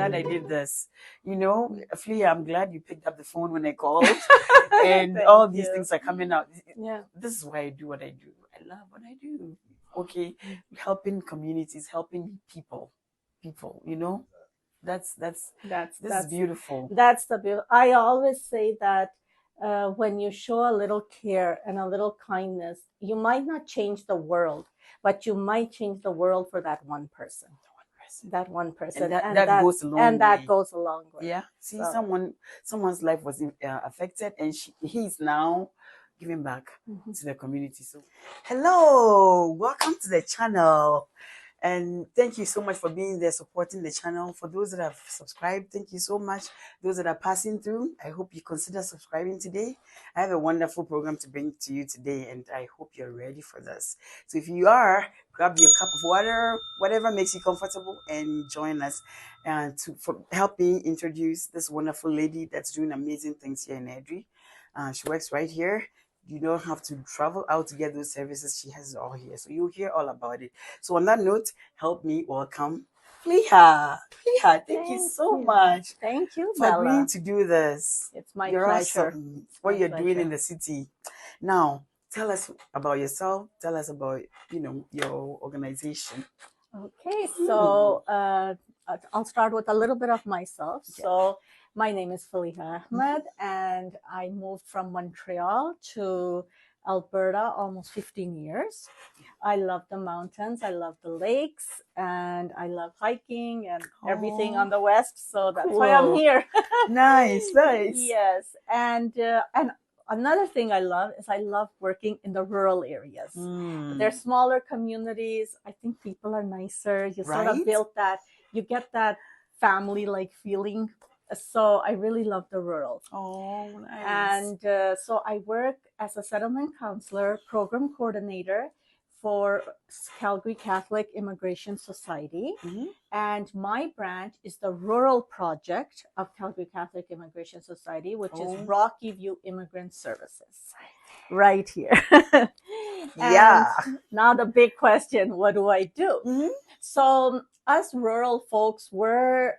glad I did this. You know, Fleeha, I'm glad you picked up the phone when I called, and all these things are coming out. Yeah. This is why I do what I do. I love what I do. Okay, helping communities, helping people. You know, this is beautiful. That's the beauty. I always say that when you show a little care and a little kindness, you might not change the world, but you might change the world for that one person. That one person, and that goes a long way. And that goes a long way. Yeah. See, someone's life was affected, and he's now giving back to the community. So, hello, welcome to the channel. And thank you so much for being there, supporting the channel. For those that have subscribed, thank you so much. Those that are passing through, I hope you consider subscribing today. I have a wonderful program to bring to you today, and I hope you're ready for this. So if you are, grab your cup of water, whatever makes you comfortable, and join us for help me introduce this wonderful lady that's doing amazing things here in Airdrie. She works right here. You don't have to travel out to get those services. She has it all here. So you'll hear all about it. So on that note, help me welcome Fleeha. Fleeha, thank you so much. Thank you, for agreeing to do this. It's my pleasure. Awesome. What you're doing in the city. Now, tell us about yourself. Tell us about, your organization. Okay, so I'll start with a little bit of myself. Yeah. So my name is Fleeha Ahmad, and I moved from Montreal to Alberta almost 15 years. I love the mountains, I love the lakes, and I love hiking and everything on the west. So that's why I'm here. Nice. Yes, and another thing I love is I love working in the rural areas. They're smaller communities. I think people are nicer. You sort of build that, you get that family-like feeling. So I really love the rural. Oh, nice. And so I work as a settlement counselor, program coordinator for Calgary Catholic Immigration Society. And my branch is the rural project of Calgary Catholic Immigration Society, which is Rocky View Immigrant Services. Right here. Yeah. Now the big question, what do I do? So us rural folks, we're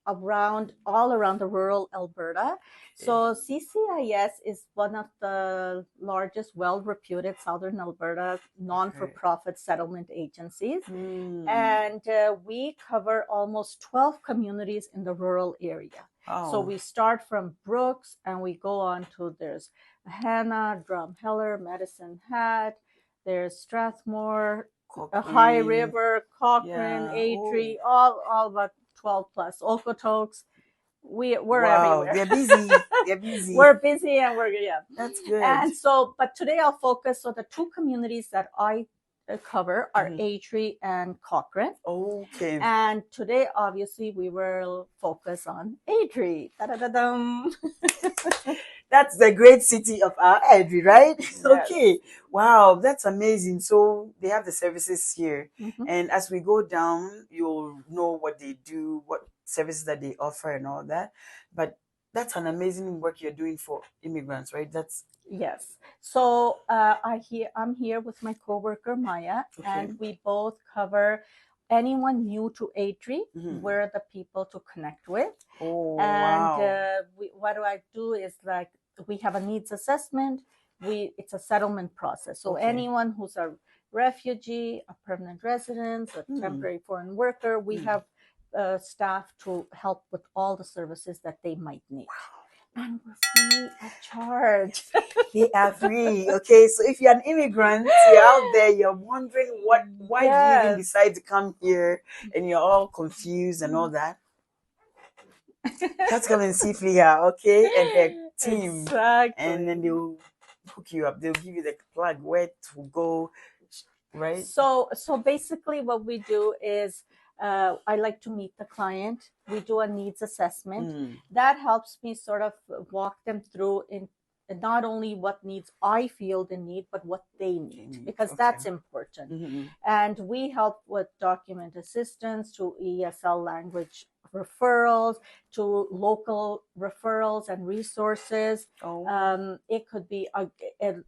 all around the rural Alberta. So CCIS is one of the largest, well-reputed Southern Alberta non-for-profit settlement agencies. And we cover almost 12 communities in the rural area. So we start from Brooks and we go on to there's Hannah, Drumheller, Medicine Hat, there's Strathmore, High River, Cochrane, Airdrie, all but 12 plus. Okotoks, we're everywhere. They're busy. They're busy. We're busy and That's good. And so, but today I'll focus on the two communities that I cover are Airdrie and Cochrane. Okay. And today, obviously, we will focus on Airdrie. That's the great city of our Airdrie, right? Yes. Okay. Wow, that's amazing. So they have the services here. And as we go down, you'll know what they do, what services that they offer and all that. But that's an amazing work you're doing for immigrants, right? Yes. So I'm here with my coworker Maya, and we both cover anyone new to Airdrie. We're the people to connect with. And what do I do is like we have a needs assessment. It's a settlement process. So anyone who's a refugee, a permanent resident, a temporary foreign worker, we have staff to help with all the services that they might need. And we're free of charge. They are free. Okay, so if you're an immigrant, you're out there, you're wondering why do you even decide to come here, and you're all confused and all that. Just come and see Fleeha, okay, and her team, and then they'll hook you up. They'll give you the plug where to go, right? So basically, what we do is. I like to meet the client. We do a needs assessment. That helps me sort of walk them through in not only what needs I feel they need, but what they need, because that's important. And we help with document assistance to ESL language referrals, to local referrals and resources. It could be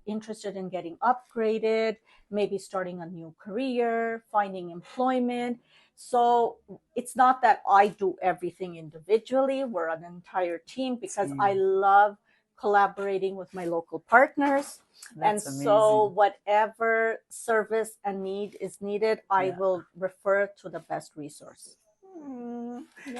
interested in getting upgraded, maybe starting a new career, finding employment. So it's not that I do everything individually. We're an entire team because I love collaborating with my local partners. That's and amazing. So whatever service and need is needed, I will refer to the best resource.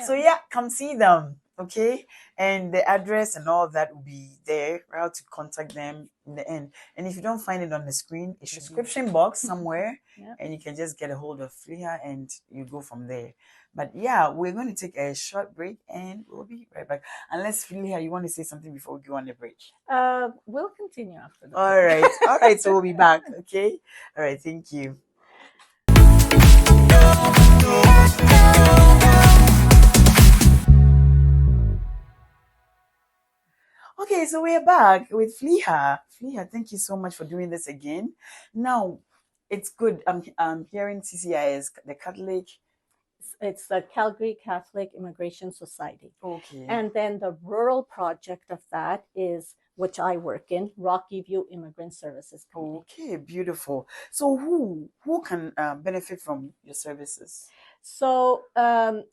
So come see them, okay? And the address and all of that will be there, how to contact them in the end. And if you don't find it on the screen, a description box somewhere, and you can just get a hold of Fleeha and you go from there. But we're going to take a short break and we'll be right back. Unless Fleeha, you want to say something before we go on the break? We'll continue after that. All right. So we'll be back, okay? All right, thank you. Okay, so we're back with Fleeha. Fleeha, thank you so much for doing this again. Now, it's good. I'm hearing CCIS, the Catholic. It's the Calgary Catholic Immigration Society. Okay. And then the rural project of that is, which I work in, Rocky View Immigrant Services Committee. Okay, beautiful. So who can benefit from your services? So,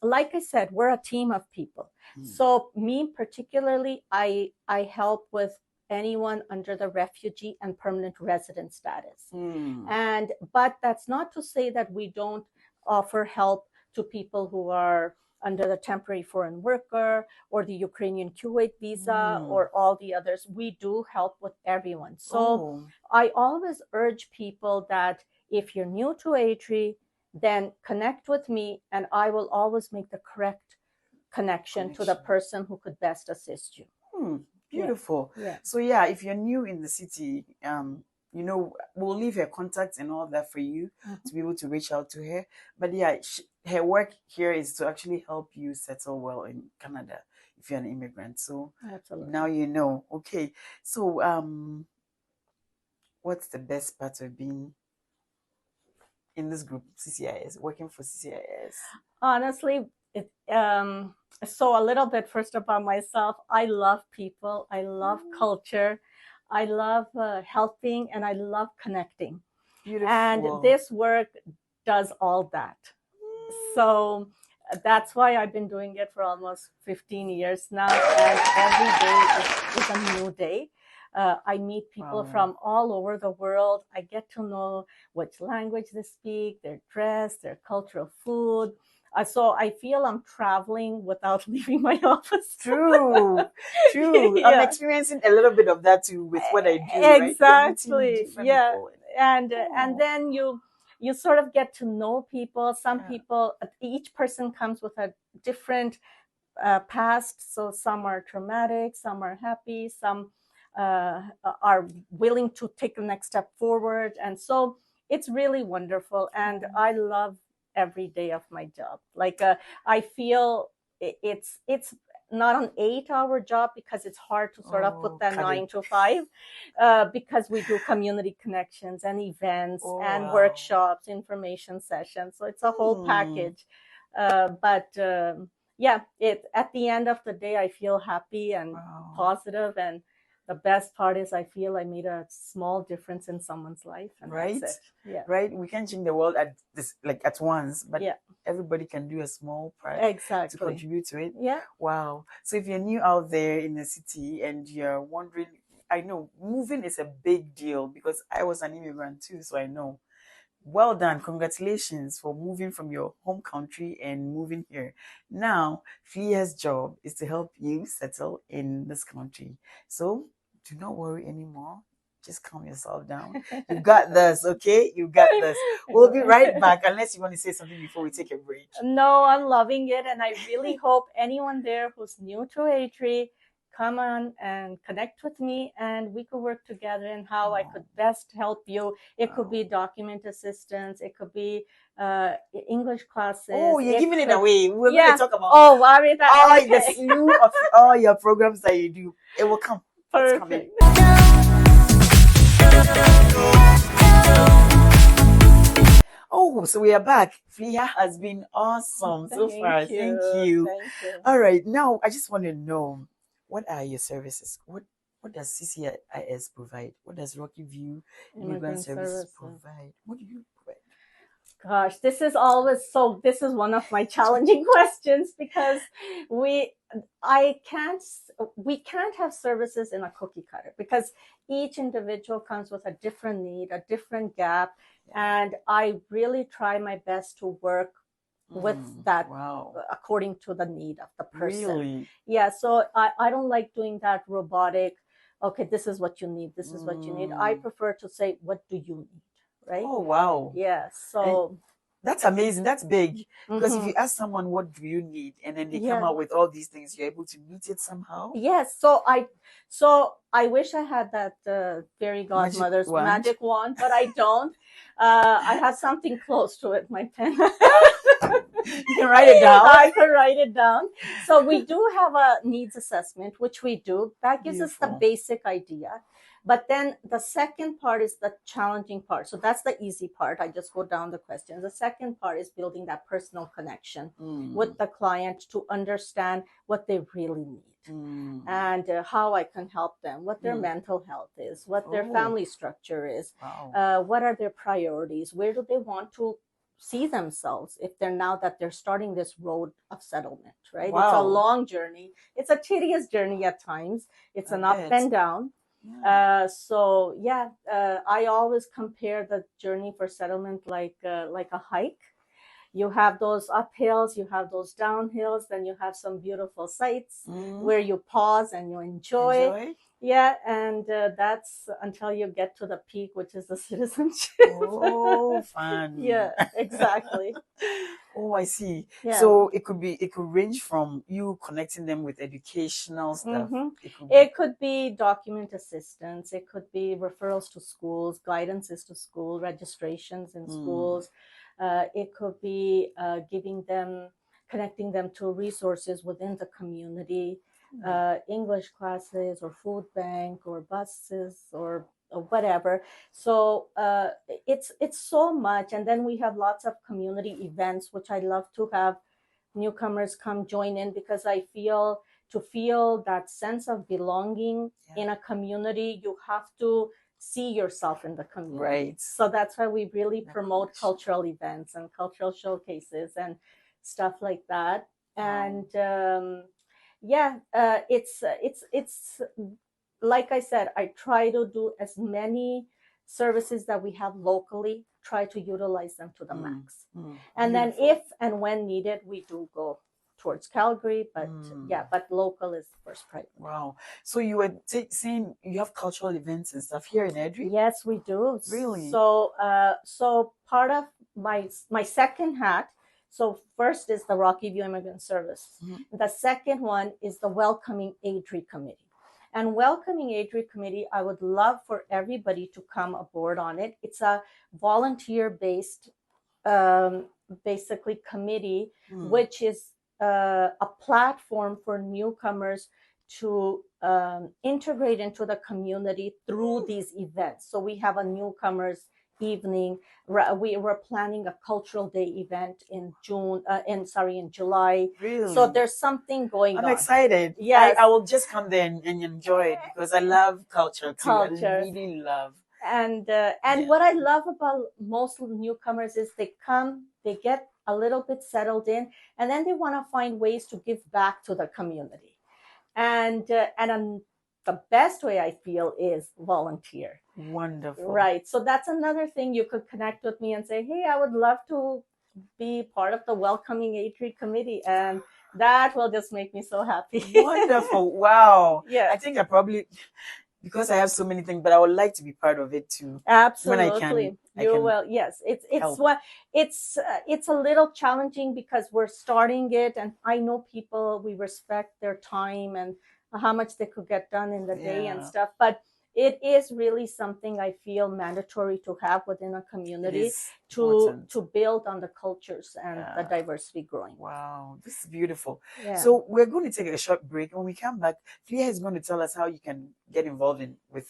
like I said, we're a team of people. So me particularly, I help with anyone under the refugee and permanent resident status. But that's not to say that we don't offer help to people who are under the temporary foreign worker or the Ukrainian Kuwait visa or all the others. We do help with everyone. So I always urge people that if you're new to Airdrie, then connect with me and I will always make the correct connection to the person who could best assist you. Beautiful. So if you're new in the city, we'll leave her contacts and all that for you to be able to reach out to her. But her work here is to actually help you settle well in Canada if you're an immigrant. So now you know. Okay. So what's the best part of being in this group, CCIS, working for CCIS? Honestly, so a little bit first about myself. I love people. I love culture. I love helping and I love connecting. Beautiful. And this work does all that. So that's why I've been doing it for almost 15 years now. And every day is a new day. I meet people from all over the world. I get to know which language they speak, their dress, their cultural food. So I feel I'm traveling without leaving my office. True. I'm experiencing a little bit of that too with what I do. Exactly. And then you sort of get to know people. Some people, each person comes with a different past. So some are traumatic, some are happy, some are willing to take the next step forward. And so it's really wonderful. And I love every day of my job. Like I feel it's not an 8-hour job because it's hard to sort of put that 9 to 5 because we do community connections and events and workshops, information sessions. So it's a whole package. But at the end of the day, I feel happy and positive, and the best part is I feel I made a small difference in someone's life. And that's it. Right. We can't change the world at once, but everybody can do a small part to contribute to it. Wow. So if you're new out there in the city and you're wondering, I know moving is a big deal because I was an immigrant too, so I know. Well done. Congratulations for moving from your home country and moving here. Now, Fleaha's job is to help you settle in this country. So do not worry anymore. Just calm yourself down. You got this, okay? You got this. We'll be right back unless you want to say something before we take a break. No, I'm loving it. And I really hope anyone there who's new to Airdrie, come on and connect with me and we could work together in how I could best help you. It could be document assistance. It could be English classes. Oh, you're giving it away. We're going to talk about the slew of all your programs that you do. It will come. Perfect. Oh, so we are back. Fleeha has been awesome so far. Thank you. All right. Now, I just want to know, what are your services? What does CCIS provide? What does Rocky View Immigrant Services provide? What do you provide? Gosh, this is always this is one of my challenging questions because we can't have services in a cookie cutter because each individual comes with a different need, a different gap, and I really try my best to work with that according to the need of the person. Really? Yeah, so I don't like doing that robotic, okay, this is what you need, this is what you need. I prefer to say, what do you need? Right? Oh, wow. Yeah. So and that's amazing. That's big. Because if you ask someone, what do you need? And then they come out with all these things, you're able to meet it somehow. Yes. So I wish I had that fairy godmother's magic wand, but I don't. I have something close to it, my pen. You can write it down. I can write it down. So we do have a needs assessment, which we do. That gives us the basic idea. But then the second part is the challenging part. So that's the easy part. I just go down the questions. The second part is building that personal connection with the client to understand what they really need and how I can help them, what their mental health is, what their family structure is, what are their priorities, where do they want to see themselves if now that they're starting this road of settlement, right? It's a long journey. It's a tedious journey at times. It's an up and down. I always compare the journey for settlement like a hike. You have those uphills, you have those downhills, then you have some beautiful sights where you pause and you enjoy. Yeah, and that's until you get to the peak, which is the citizenship. Oh, fun. Yeah, exactly. Oh, I see. Yeah. So it could range from you connecting them with educational stuff. It could be document assistance. It could be referrals to schools, guidances to school, registrations in schools. It could be connecting them to resources within the community, English classes or food bank or buses or whatever. So it's so much. And then we have lots of community events, which I love to have newcomers come join in because I feel that sense of belonging in a community, you have to see yourself in the community. Right. So that's why we really promote cultural events and cultural showcases and stuff like that. And it's like I said, I try to do as many services that we have locally, try to utilize them to the max. And then if and when needed, we do go towards Calgary, but but local is first priority. Wow. So you were saying you have cultural events and stuff here in Airdrie? Yes, we do. Really? So part of my second hat, so first is the Rocky View Immigrant Service. The second one is the Welcoming Airdrie Committee. And Welcoming Airdrie Committee, I would love for everybody to come aboard on it. It's a volunteer-based, basically committee, which is a platform for newcomers to integrate into the community through these events. So we have a newcomers evening. We were planning a cultural day event in July. Really? So there's something going on. I'm excited. Yes. I will just come there and enjoy it because I love culture too. I really love. And what I love about most newcomers is they come, they get a little bit settled in, and then they want to find ways to give back to the community. And the best way I feel is volunteer. Wonderful. Right. So that's another thing. You could connect with me and say, hey, I would love to be part of the Welcoming Airdrie Committee. And that will just make me so happy. Wonderful. Wow. Yeah. I think I probably, because I have so many things, but I would like to be part of it too. Absolutely. When I can. You will. Yes. It's a little challenging because we're starting it. And I know people, we respect their time and how much they could get done in the day and stuff. But it is really something I feel mandatory to have within a community to build on the cultures and the diversity growing. Wow, this is beautiful. Yeah. So we're going to take a short break. When we come back, Fleeha is going to tell us how you can get involved with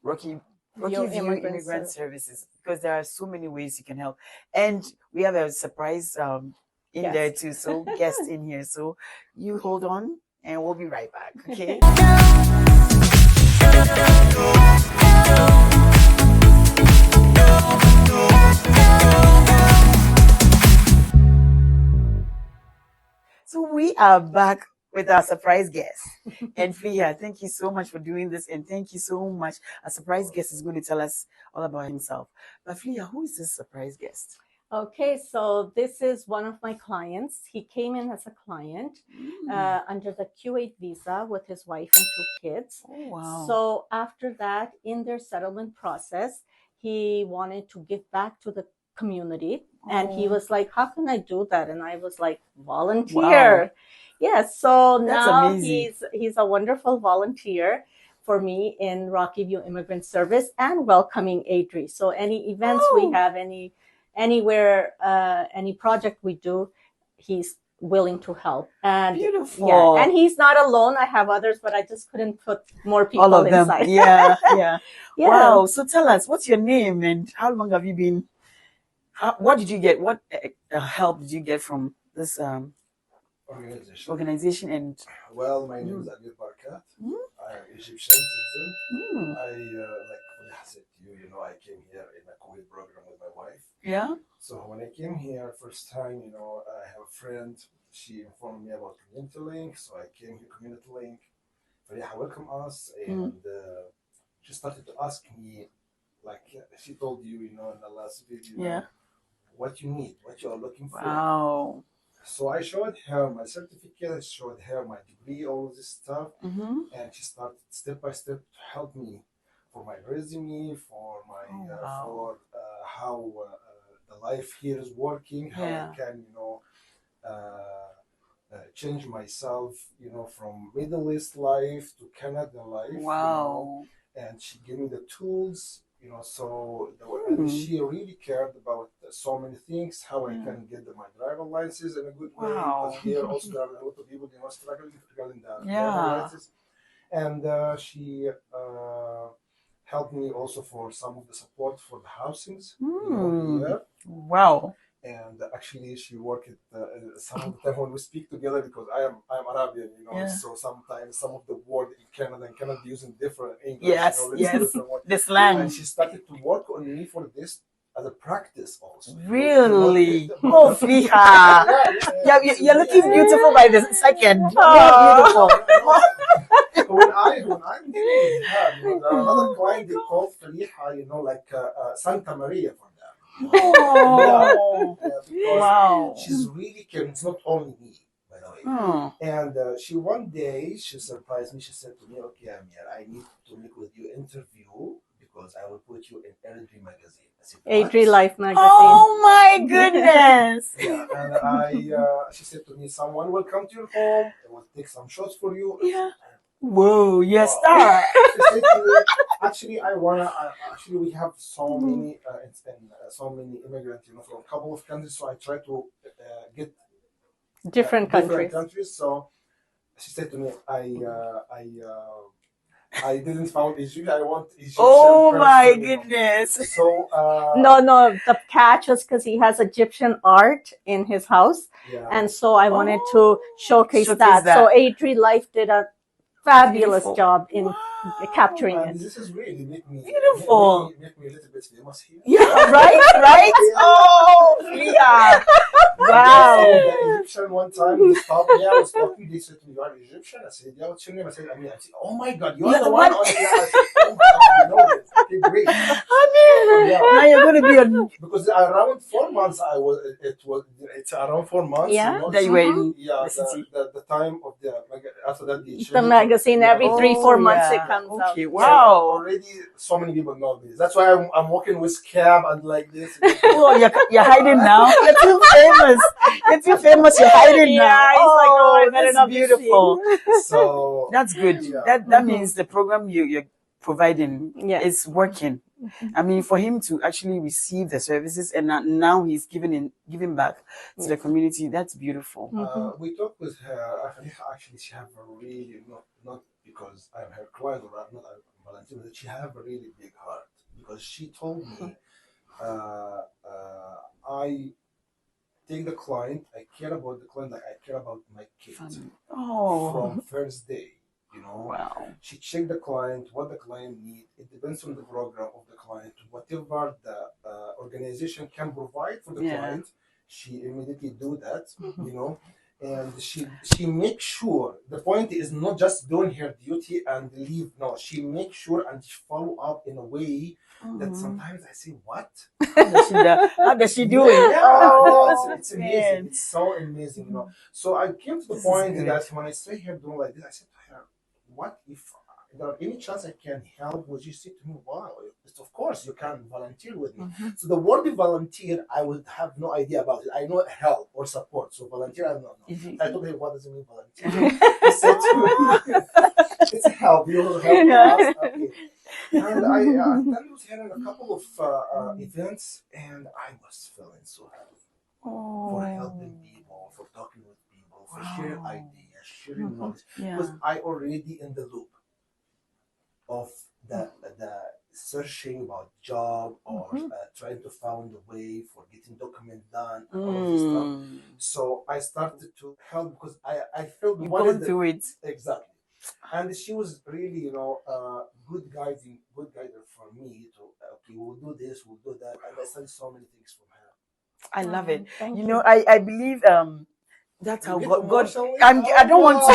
Rocky View Immigrant Services, because there are so many ways you can help. And we have a surprise in there too, so guest in here. So you hold on and we'll be right back, okay? are back with our surprise guest. And Fleeha, thank you so much for doing this. And thank you so much. Our surprise guest is going to tell us all about himself. But Fleeha, who is this surprise guest? Okay, so this is one of my clients. He came in as a client under the Q8 visa with his wife and 2 kids. Oh, wow. So after that, in their settlement process, he wanted to give back to the community. And he was like, how can I do that? And I was like, volunteer. Wow. Yes, so That's now amazing. he's a wonderful volunteer for me in Rocky View Immigrant Service and welcoming Airdrie. So any events we have, anywhere, any project we do, he's willing to help. And beautiful. Yeah, and he's not alone. I have others, but I just couldn't put more people all of them inside. yeah. Wow. So tell us, what's your name and how long have you been, what did you get, what help did you get from this organization? And well, my name is Amir Barakat. I am Egyptian citizen. I like Fleeha said to you, I came here in a COVID program with my wife. Yeah. So when I came here first time, I have a friend. She informed me about Community Link, so I came here Community Link. Fleeha welcomed us, and she started to ask me, like she told you, in the last video, what you need, what you are looking for. Wow. So I showed her my certificate, I showed her my degree, all of this stuff, and she started step by step to help me for my resume, for my for how the life here is working, how I can change myself, from Middle East life to Canada life. Wow. And she gave me the tools. So and she really cared about so many things, how I can get my driver license in a good way. Because here also there are a lot of people struggling regarding the driver license. And she helped me also for some of the support for the housings here. Wow. And actually, she worked some of the time when we speak together, because I'm Arabian, so sometimes some of the word in Canada using different English. Yes, the slang. And she started to work on me for this as a practice also. Really? Oh, Fleeha. You're looking beautiful by the second. You're beautiful. when I'm dealing with her, there are another client they call Fleeha, like Santa Maria for them. Oh, wow! She's really caring. It's not only me, by the way. And she one day she surprised me. She said to me, "Okay, Amir, I need to make with you interview because I will put you in Airdrie magazine." I said, Airdrie Life magazine. Oh my goodness! And she said to me, "Someone will come to your home. They will take some shots for you." Yeah. Whoa, yes, star. Actually, actually, we have so many immigrants, from a couple of countries. So I try to get different countries. So she said to me, I didn't found Egypt. I want Egyptian. Oh my goodness! So no. The catch was because he has Egyptian art in his house, and so I wanted to showcase that. So Airdrie Life did a fabulous job in capturing it. This is really make me beautiful. Make me a little bit famous here. Yeah, right? Oh, yeah. Wow. The Egyptian one time they stopped me. I was talking. They said to me, "You are Egyptian?" I said, "Yeah, what's your name?" I said, "Amir." I said, "Oh my God, you are the one." I said, "Oh my God, you know this. Okay, great." Now you're going to be on. Because around 4 months it's around 4 months. Yeah. That you were in the city. The time of after that the magazine every 3-4 months it comes out. Wow. Already so many people know this. That's why I'm working with cab and like this. Oh, you're hiding now. You're too famous. You're hiding now. Yeah, he's like, oh, I better not be beautiful. So that's good. That means the program you're providing is working. I mean, for him to actually receive the services and now he's giving back to the community, that's beautiful. We talked with her. Actually, she have a really not because I'm her client or not a volunteer, but she have a really big heart, because she told me, I take the client. I care about the client like I care about my kids. From first day. Wow. She checked the client, what the client needs. It depends on the program of the client. Whatever the organization can provide for the client, she immediately do that, and she makes sure, the point is not just doing her duty and leave. No, she makes sure and she follow up in a way that sometimes I say, what? How does she do it? Yeah, Oh, it's amazing. It's so amazing, you know. So I came to the This is point good. that when I stay here doing like this, I said to her, what if there are any chance I can help? Would you say to me, wow, of course you can volunteer with me. So the word volunteer, I would have no idea about it. I know help or support. So volunteer, I don't know. I told her, what does it mean volunteer? He said to me, it's help. You will help us. Okay. And I attended with her in a couple of events, and I was feeling so happy for helping people, for talking with people, for sharing ideas, sharing knowledge. Because I already in the loop of the searching about job or trying to find a way for getting document done and all of this stuff. So I started to help because I felt you going through it exactly. And she was really, you know, good guider for me to okay, we'll do this, we'll do that, and I studied so many things from her. I love it. Thank You know, I believe that's how God. I don't want to.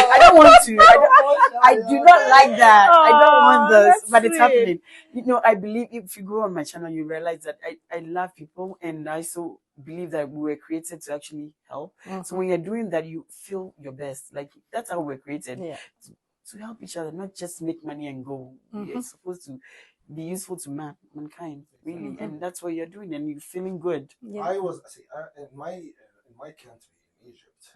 I do not like that. I don't want this, but it's happening. You know, I believe if you go on my channel, you realize that I love people, and I so believe that we were created to actually help. So when you're doing that, you feel your best. Like that's how we're created. To help each other, not just make money and go. You're supposed to be useful to mankind, really, and that's what you're doing, and you're feeling good. I was in my country, in Egypt,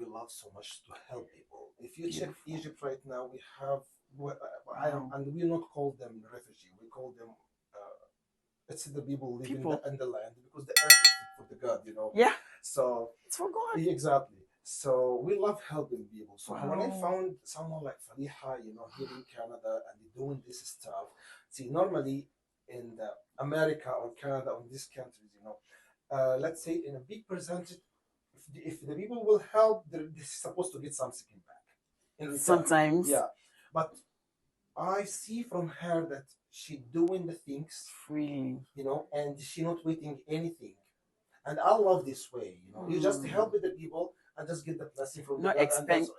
we love so much to help people. If you check Egypt right now, we have and we not call them refugee. We call them it's the people living in the land because the earth is for the God, you know. Yeah. So it's for God. Exactly. So we love helping people. So when I found someone like Fleeha, you know, here in Canada and doing this stuff, see, normally in the America or Canada or these countries, you know, let's say in a big percentage, if the people will help, they're supposed to get something back. In return. Sometimes. Yeah. But I see from her that she doing the things freely, you know, and she not waiting anything. And I love this way, you know. You just help with the people and just get the blessing from not God.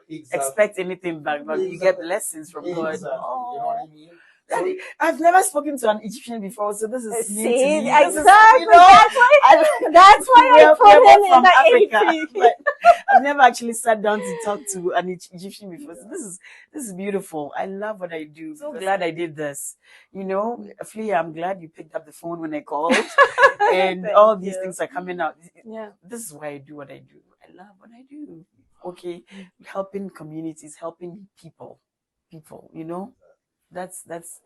expect anything back, but you get blessings from God. Exactly. You know what I mean? So, I've never spoken to an Egyptian before, so this is new to me. Exactly. You know, that's why I put him in the Africa. But I've never actually sat down to talk to an Egyptian before. So this is beautiful. I love what I do. So glad I did this. You know, Fleeha, I'm glad you picked up the phone when I called, and all these things are coming out. Yeah, this is why I do what I do. I love what I do. Okay, helping communities, helping people. You know. This is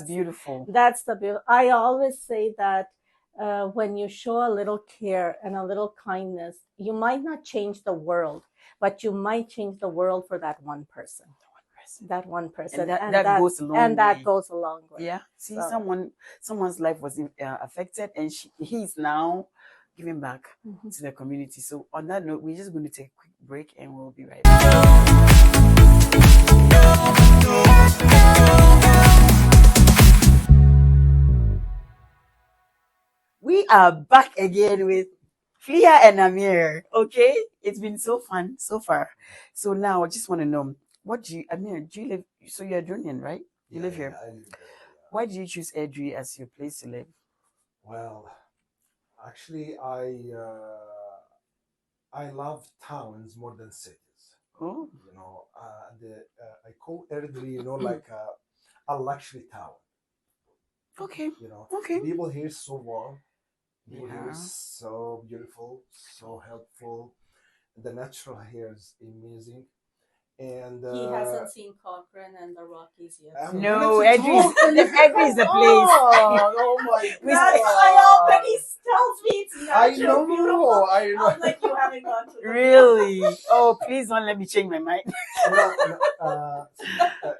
beautiful. That's the beautiful. I always say that when you show a little care and a little kindness, you might not change the world, but you might change the world for that one person. That one person, and that goes a long way. And that goes a long way. Yeah. See, someone's life was affected, and he's now giving back to the community. So on that note, we're just going to take a quick break, and we'll be right back. We are back again with Fleeha and Amir. Okay, it's been so fun so far. So now I just want to know, Amir, do you live? So you're Junior, right? You live here. I live there. Why did you choose Airdrie as your place to live? Well, actually, I love towns more than cities. Oh, you know, I call Airdrie, you know, like a luxury town. Okay. You know, okay. People here is so warm. People here is so beautiful, so helpful. The natural here is amazing. And he hasn't seen Cochrane and the Rockies yet. No, Airdrie is the place. Oh my God! That's why when he tells me it's natural, beautiful. I know. I'm like, you haven't gone to the Really? Oh, please don't let me change my mind.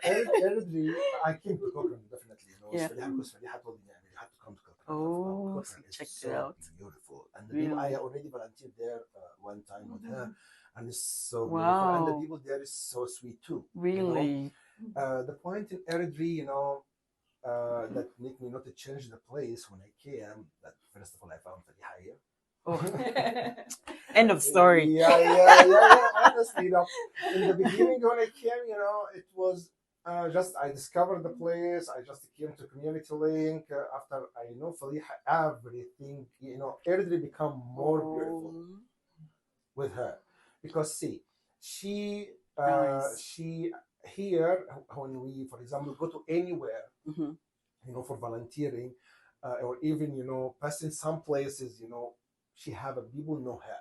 Airdrie, I came to Cochrane definitely. You know, yeah. Because Fleeha told me you have to come to Cochrane. Oh, check it out. Beautiful. And I already volunteered there one time with her. And it's so beautiful. Wow. And the people there is so sweet too. Really? You know? The point in Airdrie, you know, that made me not to change the place when I came, that first of all, I found Fleeha here. Oh. End of story. Yeah. Honestly, in the beginning when I came, it was just I discovered the place. I just came to Community Link. After I know Fleeha, everything, Airdrie become more beautiful with her, because see, she here when we, for example, go to anywhere, for volunteering, or even passing some places, she have a people know her.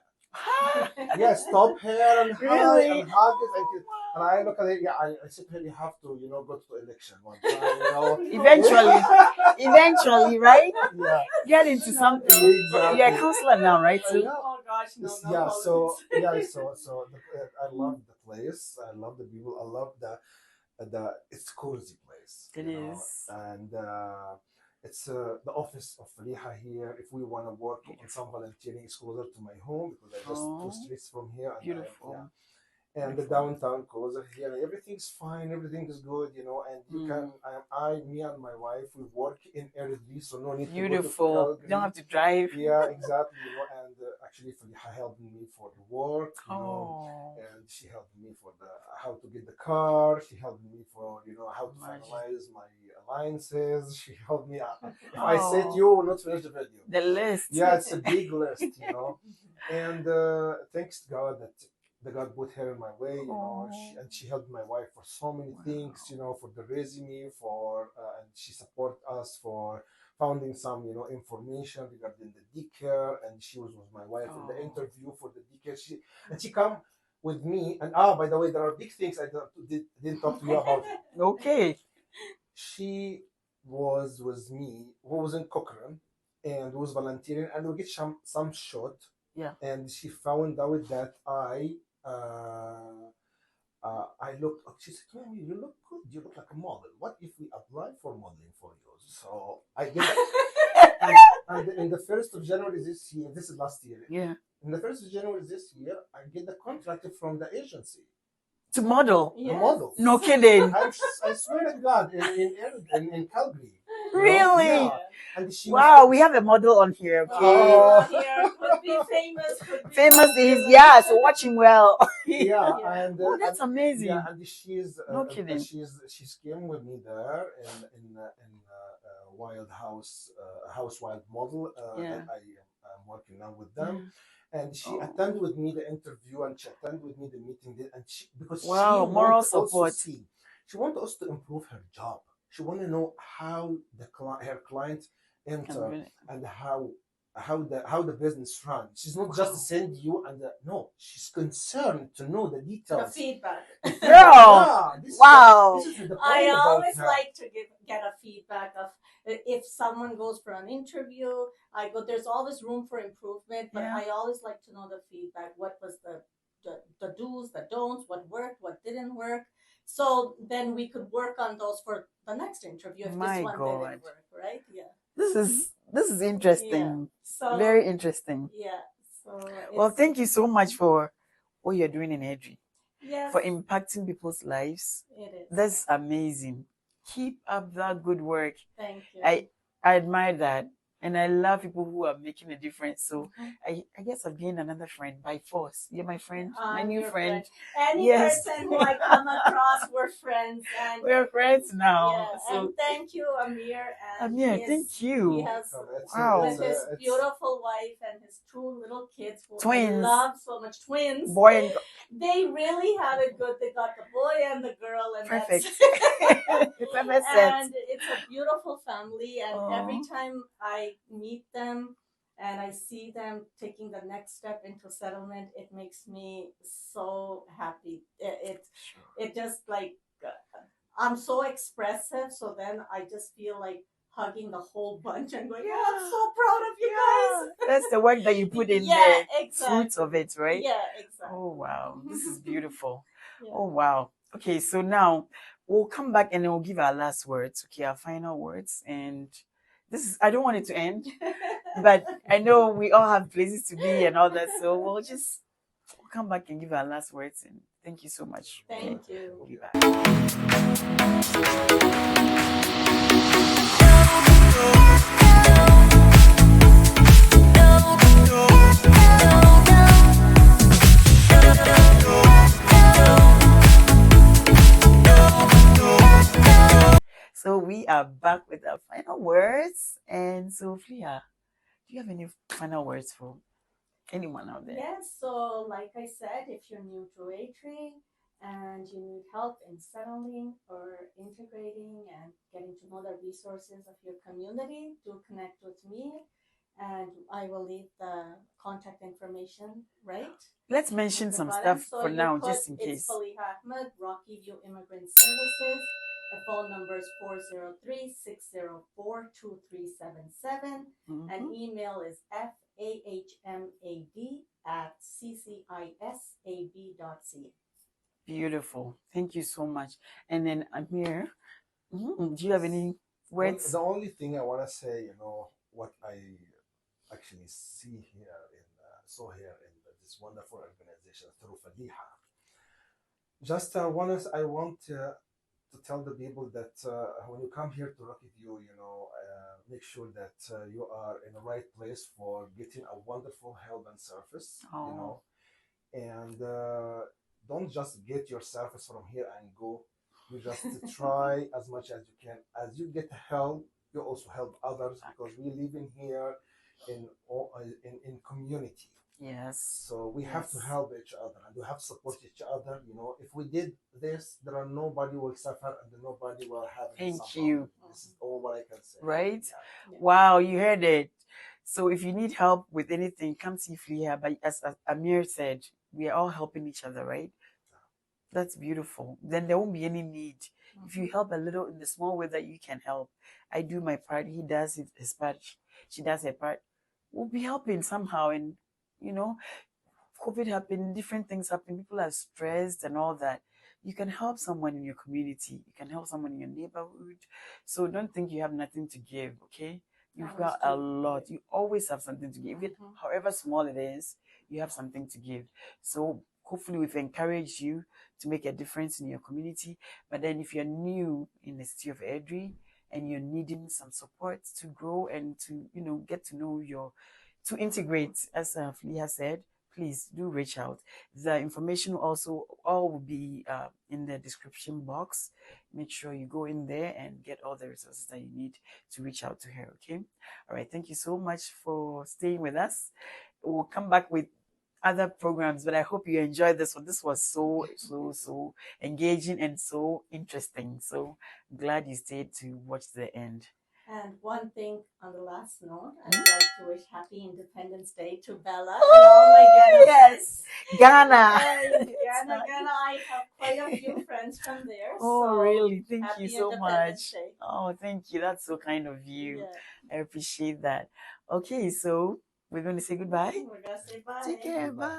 Stop her and Really? and hug it and kiss. And I look at it. I said, you have to, go to the election one time. Eventually, right? Yeah. Get into something. Exactly. You're a counselor now, right? So, Oh gosh, no. So I love the place. I love the people. I love the it's cozy place. It is. And it's the office of Fleeha here. If we want to work on some volunteering, it's closer to my home because I just 2 streets from here. Beautiful. And the downtown closer here. Everything's fine. Everything is good, and you can. Me and my wife, we work in Airdrie, so no need to go to Calgary. You don't have to drive. Yeah, exactly. And actually, Fleeha helped me for the work, and she helped me for how to get the car. She helped me for how to finalize my alliances. She helped me. If I said you will not finish the video. The list. Yeah, it's a big list, And thanks to God that the God put her in my way, and she helped my wife for so many things, for the resume, and she support us for finding some, information regarding the daycare, and she was with my wife in the interview for the daycare. She come with me, and by the way, there are big things I didn't talk to you about. Okay. She was with me, who was in Cochrane, and was volunteering, and we get some shot. Yeah. And she found out that I looked. She said, "Mommy, you look good. You look like a model. What if we apply for modeling for you?" So I get and in the 1st of January this year, this is last year. Yeah. In the 1st of January this year, I get the contract from the agency to model. The model. No kidding. I swear to God, in Calgary. Really? Yeah. And we have a model on here. Okay. Here could be famous. Famous is so watch him well. And that's amazing. Yeah, and she's no kidding. She's came with me there in Wild House, House Wild Model. I'm working now with them. And she attended with me the interview, and she attended with me the meeting, and because she moral support. She wants us to improve her job. She want to know how her client enter and how the business runs. She's not just to send you and no, she's concerned to know the details. The feedback. Wow. I always like to get a feedback of if someone goes for an interview. There's always room for improvement, but I always like to know the feedback. What was the do's, the don'ts, what worked, what didn't work. So then we could work on those for the next interview if this one didn't work, right? Yeah. This is interesting. So, very interesting. Yeah. So well, thank you so much for what you're doing in Airdrie. Yes. For impacting people's lives. It is. That's amazing. Keep up that good work. Thank you. I admire that. And I love people who are making a difference. So I guess I've gained another friend by force. You're my friend, my new friend. Any person who I come across, we're friends. And we're friends now. Yeah, so and thank you, Amir. And Amir, thank you. He has with his beautiful wife and his 2 little kids who twins. I love so much. Twins. Boy and they really have it good. They got the boy and the girl, and perfect. And it's a beautiful family. And every time I meet them and I see them taking the next step into settlement, it makes me so happy. It just like I'm so expressive, so then I just feel like hugging the whole bunch and going, I'm so proud of you guys. That's the work that you put in there. Exactly. Fruits of it, right? Yeah, exactly. Oh wow, this is beautiful. Oh wow. Okay, so now we'll come back and then we'll give our last words, our final words. And I don't want it to end, but I know we all have places to be and all that. So we'll come back and give our last words. And thank you so much. Thank you. We'll be back. back with our final words. And so, Fleeha, do you have any final words for anyone out there? Yes, so like I said, if you're new to Airdrie and you need help in settling or integrating and getting to know the resources of your community, do connect with me, and I will leave the contact information, right? Let's mention some stuff for now, just in case. It's Fleeha Ahmad, Rocky View Immigrant Services. The phone number is 403-604-2377. And email is fahmad@ccisab.ca. Beautiful. Thank you so much. And then Amir, do you have any words? The only thing I want to say, what I actually see here saw here in this wonderful organization through Fleeha. Just I want to tell the people that when you come here to Rocky View, make sure that you are in the right place for getting a wonderful help and service. And don't just get your service from here and go. You just try as much as you can. As you get help, you also help others, because we live in here in community. Yes. So we have to help each other, and we have to support each other. If we did this, nobody will suffer and nobody will have. Thank you. This is all what I can say. Right? Yeah. Wow, you heard it. So if you need help with anything, come see Fleeha. But as Amir said, we are all helping each other, right? That's beautiful. Then there won't be any need. If you help a little in the small way that you can help, I do my part, he does his part, she does her part, we'll be helping somehow. And COVID happened, different things happen, people are stressed and all that. You can help someone in your community, you can help someone in your neighborhood. So don't think you have nothing to give, okay? You've got a lot. You always have something to give. However small it is, you have something to give. So hopefully we've encouraged you to make a difference in your community. But then if you're new in the city of Airdrie and you're needing some support to grow and to, get to know to integrate, as Fleeha said, please do reach out. The information also all will be in the description box. Make sure you go in there and get all the resources that you need to reach out to her, okay? All right, thank you so much for staying with us. We'll come back with other programs, but I hope you enjoyed this one. This was so engaging and so interesting. So I'm glad you stayed to watch the end. And one thing on the last note, I'd like to wish Happy Independence Day to Bella. Oh my God! Yes, Ghana. Ghana. I have quite a few friends from there. Oh, so really? Thank you so Independence much. Day. Oh, thank you. That's so kind of you. Yeah. I appreciate that. Okay, so we're going to say goodbye. We're going to say bye. Take care. Bye.